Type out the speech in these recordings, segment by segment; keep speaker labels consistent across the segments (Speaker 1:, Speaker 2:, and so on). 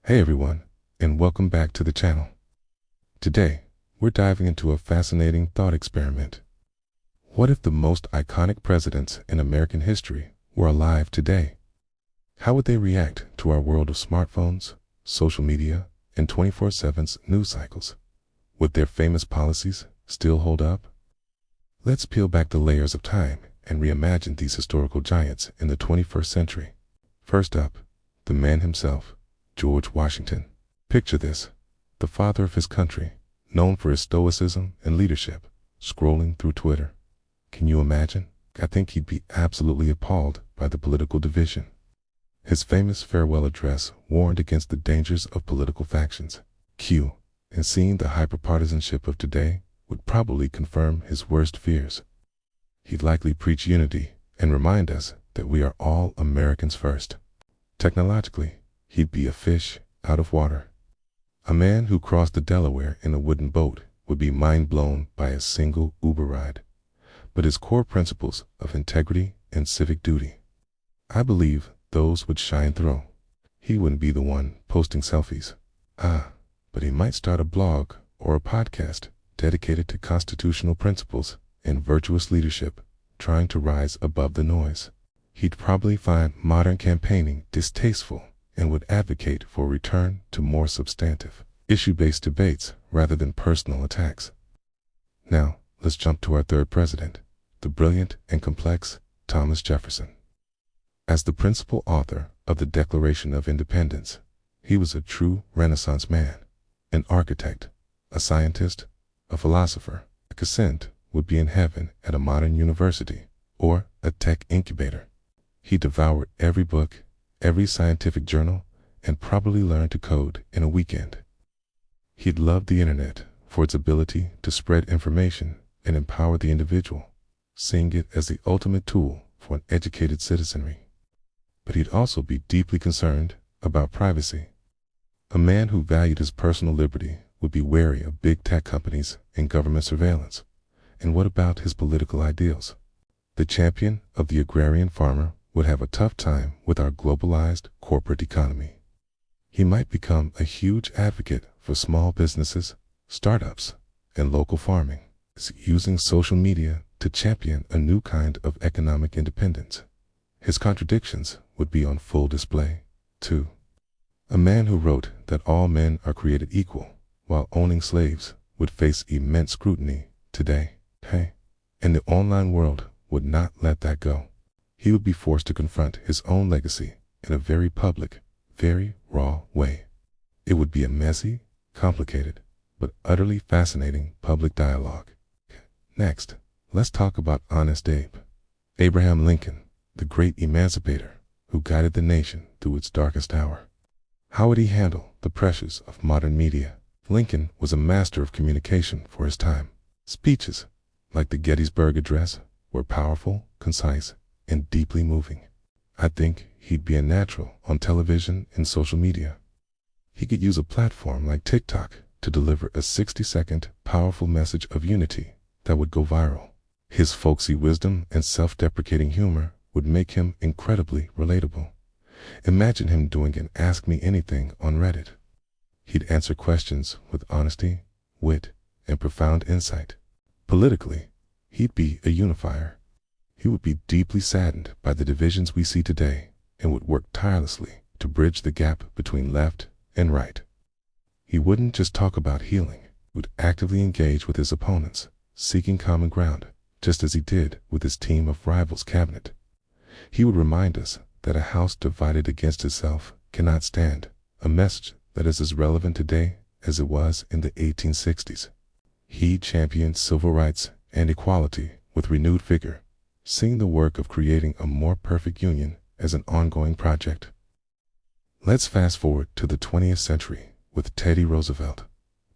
Speaker 1: Hey everyone, and welcome back to the channel. Today, we're diving into a fascinating thought experiment. What if the most iconic presidents in American history were alive today? How would they react to our world of smartphones, social media, and 24/7 news cycles? Would their famous policies still hold up? Let's peel back the layers of time and reimagine these historical giants in the 21st century. First up, the man himself, George Washington. Picture this, the father of his country, known for his stoicism and leadership, scrolling through Twitter. Can you imagine? I think he'd be absolutely appalled by the political division. His famous farewell address warned against the dangers of political factions. And seeing the hyperpartisanship of today would probably confirm his worst fears. He'd likely preach unity and remind us that we are all Americans first. Technologically, he'd be a fish out of water. A man who crossed the Delaware in a wooden boat would be mind-blown by a single Uber ride. But his core principles of integrity and civic duty, I believe those would shine through. He wouldn't be the one posting selfies. But he might start a blog or a podcast dedicated to constitutional principles and virtuous leadership, trying to rise above the noise. He'd probably find modern campaigning distasteful and would advocate for a return to more substantive, issue-based debates rather than personal attacks. Now, let's jump to our third president, the brilliant and complex Thomas Jefferson. As the principal author of the Declaration of Independence, he was a true Renaissance man, an architect, a scientist, a philosopher. Consent would be in heaven at a modern university or a tech incubator. He devoured every book, every scientific journal, and probably learned to code in a weekend. He'd loved the internet for its ability to spread information and empower the individual, seeing it as the ultimate tool for an educated citizenry. But he'd also be deeply concerned about privacy. A man who valued his personal liberty would be wary of big tech companies and government surveillance. And what about his political ideals? The champion of the agrarian farmer would have a tough time with our globalized corporate economy. He might become a huge advocate for small businesses, startups, and local farming, using social media to champion a new kind of economic independence. His contradictions would be on full display, too. A man who wrote that all men are created equal while owning slaves would face immense scrutiny today. And the online world would not let that go. He would be forced to confront his own legacy in a very public, very raw way. It would be a messy, complicated, but utterly fascinating public dialogue. Next, let's talk about Honest Abe. Abraham Lincoln, the great emancipator who guided the nation through its darkest hour. How would he handle the pressures of modern media? Lincoln was a master of communication for his time. Speeches, like the Gettysburg Address, were powerful, concise, and deeply moving. I think he'd be a natural on television and social media. He could use a platform like TikTok to deliver a 60-second powerful message of unity that would go viral. His folksy wisdom and self-deprecating humor would make him incredibly relatable. Imagine him doing an Ask Me Anything on Reddit. He'd answer questions with honesty, wit, and profound insight. Politically, he'd be a unifier. He would be deeply saddened by the divisions we see today and would work tirelessly to bridge the gap between left and right. He wouldn't just talk about healing, he would actively engage with his opponents, seeking common ground, just as he did with his team of rivals cabinet. He would remind us that a house divided against itself cannot stand, a message that is as relevant today as it was in the 1860s. He championed civil rights and equality with renewed vigor, seeing the work of creating a more perfect union as an ongoing project. Let's fast forward to the 20th century with Teddy Roosevelt,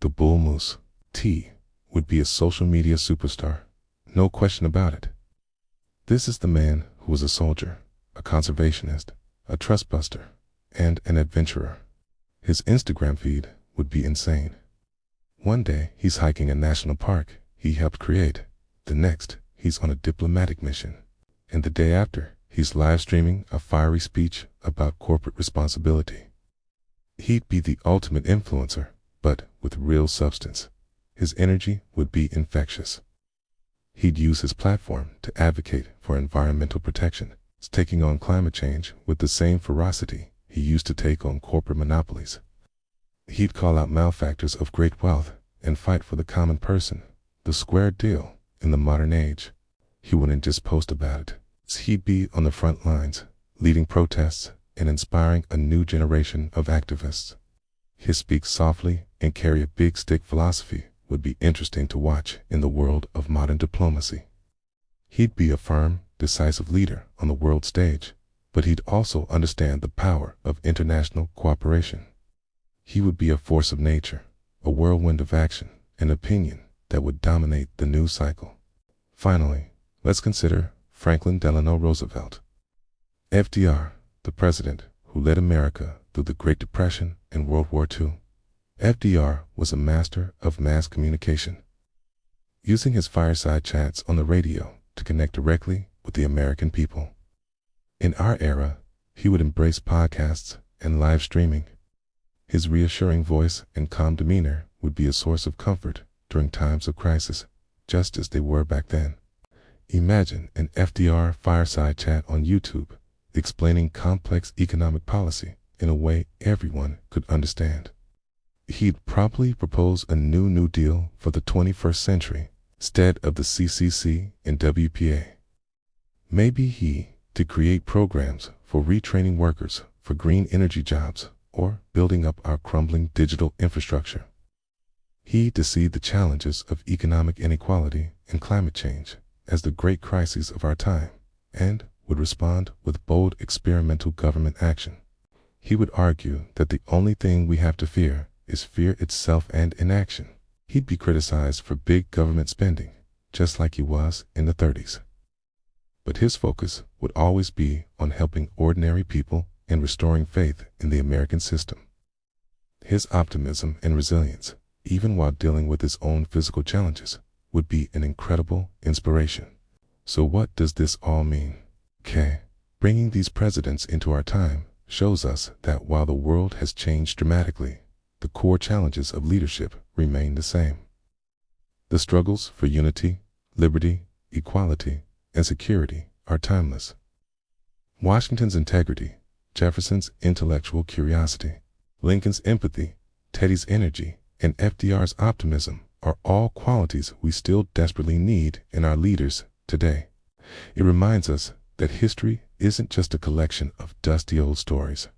Speaker 1: the bull moose. T would be a social media superstar, no question about it. This is the man who was a soldier, a conservationist, a trust buster, and an adventurer. His Instagram feed would be insane. One day, he's hiking a national park he helped create. The next, he's on a diplomatic mission. And the day after, he's live streaming a fiery speech about corporate responsibility. He'd be the ultimate influencer, but with real substance. His energy would be infectious. He'd use his platform to advocate for environmental protection, taking on climate change with the same ferocity he used to take on corporate monopolies. He'd call out malefactors of great wealth and fight for the common person, the square deal in the modern age. He wouldn't just post about it. He'd be on the front lines, leading protests and inspiring a new generation of activists. His speak softly and carry a big stick philosophy would be interesting to watch in the world of modern diplomacy. He'd be a firm, decisive leader on the world stage, but he'd also understand the power of international cooperation. He would be a force of nature, a whirlwind of action and opinion that would dominate the news cycle. Finally, let's consider Franklin Delano Roosevelt. FDR, the president who led America through the Great Depression and World War II. FDR was a master of mass communication, using his fireside chats on the radio to connect directly with the American people. In our era, he would embrace podcasts and live streaming. His reassuring voice and calm demeanor would be a source of comfort during times of crisis, just as they were back then. Imagine an FDR fireside chat on YouTube explaining complex economic policy in a way everyone could understand. He'd probably propose a New Deal for the 21st century instead of the CCC and WPA. Maybe to create programs for retraining workers for green energy jobs or building up our crumbling digital infrastructure. To see the challenges of economic inequality and climate change as the great crises of our time, and would respond with bold experimental government action. He would argue that the only thing we have to fear is fear itself and inaction. He'd be criticized for big government spending, just like he was in the 30s. But his focus would always be on helping ordinary people and restoring faith in the American system. His optimism and resilience, even while dealing with his own physical challenges, would be an incredible inspiration. So what does this all mean? Bringing these presidents into our time shows us that while the world has changed dramatically, the core challenges of leadership remain the same. The struggles for unity, liberty, equality, and security are timeless. Washington's integrity, Jefferson's intellectual curiosity, Lincoln's empathy, Teddy's energy, and FDR's optimism are all qualities we still desperately need in our leaders today. It reminds us that history isn't just a collection of dusty old stories.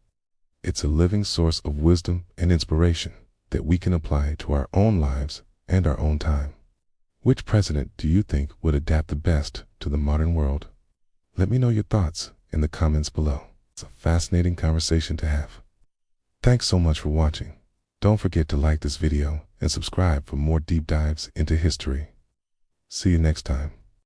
Speaker 1: It's a living source of wisdom and inspiration that we can apply to our own lives and our own time. Which president do you think would adapt the best to the modern world? Let me know your thoughts in the comments below. It's a fascinating conversation to have. Thanks so much for watching. Don't forget to like this video and subscribe for more deep dives into history. See you next time.